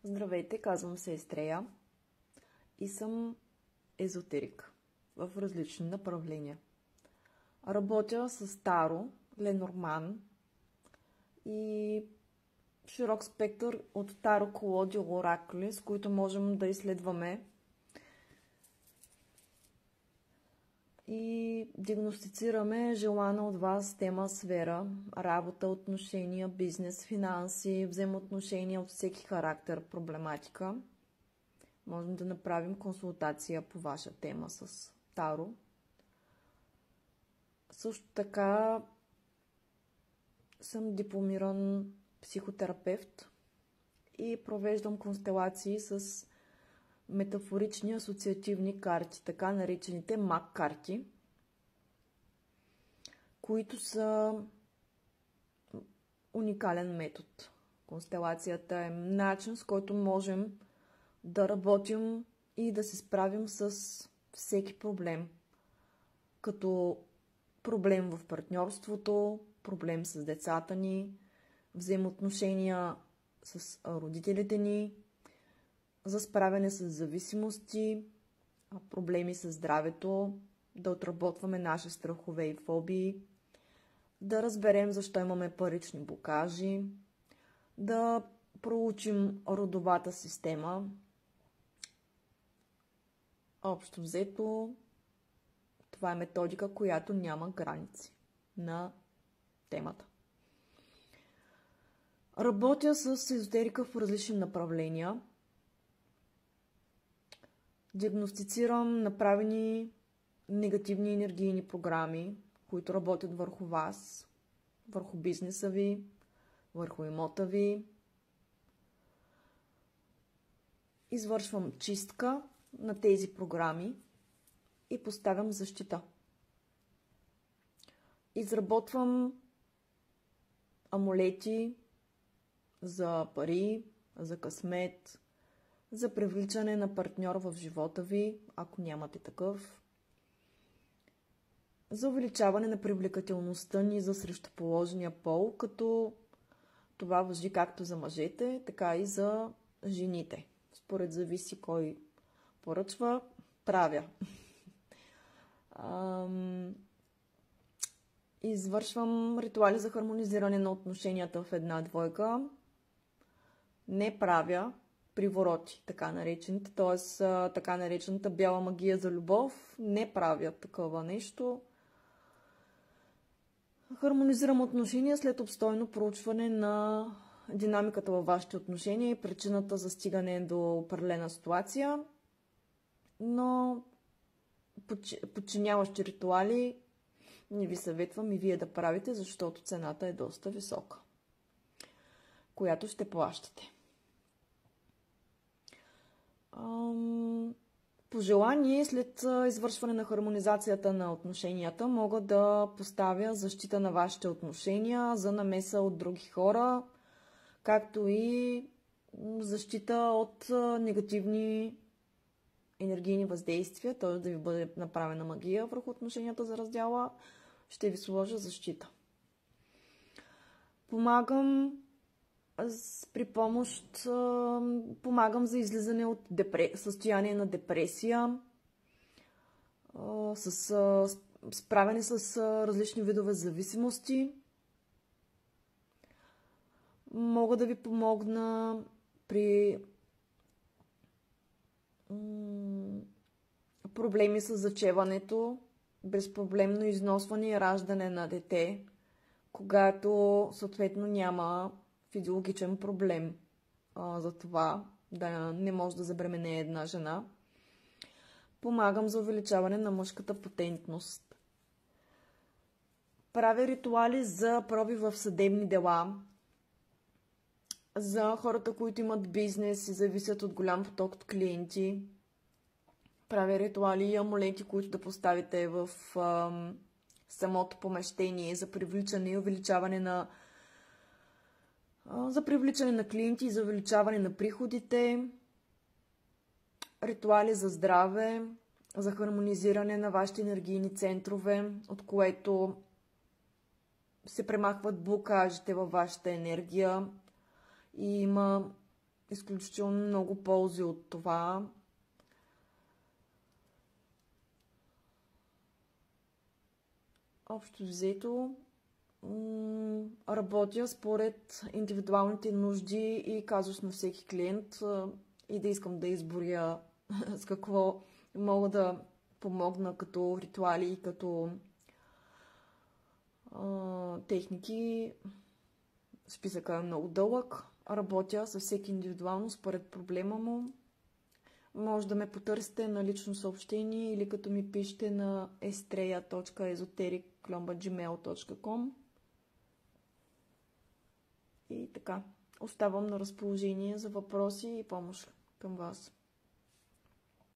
Здравейте, казвам се Естрея и съм езотерик в различни направления. Работя с Таро, Ленорман и широк спектър от Таро колоди оракули, с които можем да изследваме и диагностицираме желана от вас тема, сфера, работа, отношения, бизнес, финанси, взаимоотношения от всеки характер, проблематика. Можем да направим консултация по ваша тема с Таро. Също така съм дипломиран психотерапевт и провеждам констелации с метафорични асоциативни карти, така наречените МАК карти, които са уникален метод. Констелацията е начин, с който можем да работим и да се справим с всеки проблем, като проблем в партньорството, проблем с децата ни, взаимоотношения с родителите ни, за справяне с зависимости, проблеми с здравето, да отработваме наши страхове и фобии, да разберем защо имаме парични блокажи, да проучим родовата система. Общо взето, това е методика, която няма граници на темата. Работя с езотерика в различни направления. Диагностицирам направени негативни енергийни програми, които работят върху вас, върху бизнеса ви, върху имота ви. Извършвам чистка на тези програми и поставям защита. Изработвам амулети за пари, за късмет, за привличане на партньор в живота ви, ако нямате такъв, за увеличаване на привлекателността ни за срещуположния пол, като това важи както за мъжете, така и за жените. Според зависи кой поръчва, правя. Извършвам ритуали за хармонизиране на отношенията в една двойка. Не правя привороти, така наречените, т.е. така наречената бяла магия за любов. Не правя такова нещо. Хармонизирам отношения след обстойно проучване на динамиката във вашите отношения и причината за стигане до определена ситуация, но подчиняващи ритуали не ви съветвам и вие да правите, защото цената е доста висока, която ще плащате. По желание, след извършване на хармонизацията на отношенията, мога да поставя защита на вашите отношения за намеса от други хора, както и защита от негативни енергийни въздействия, т.е. да ви бъде направена магия върху отношенията за раздяла, ще ви сложа защита. Помагам за излизане от състояние на депресия, с справяне с различни видове зависимости. Мога да ви помогна при проблеми с зачеването, безпроблемно износване и раждане на дете, когато съответно няма физиологичен проблем за това да не може да забременее една жена. Помагам за увеличаване на мъжката потентност. Правя ритуали за проби в съдебни дела, за хората, които имат бизнес и зависят от голям поток от клиенти. Правя ритуали и амулети, които да поставите в самото помещение за привличане и увеличаване на клиенти и за увеличаване на приходите. Ритуали за здраве, за хармонизиране на вашите енергийни центрове, от което се премахват блокажите във вашата енергия и има изключително много ползи от това. Общо взето, работя според индивидуалните нужди и казус на всеки клиент и да искам да изборя с какво мога да помогна като ритуали и като техники. Списъка е много дълъг. Работя със всеки индивидуално според проблема му. Може да ме потърсите на лично съобщение или като ми пишете на estreya.esoteric@gmail.com. И така, оставам на разположение за въпроси и помощ към вас.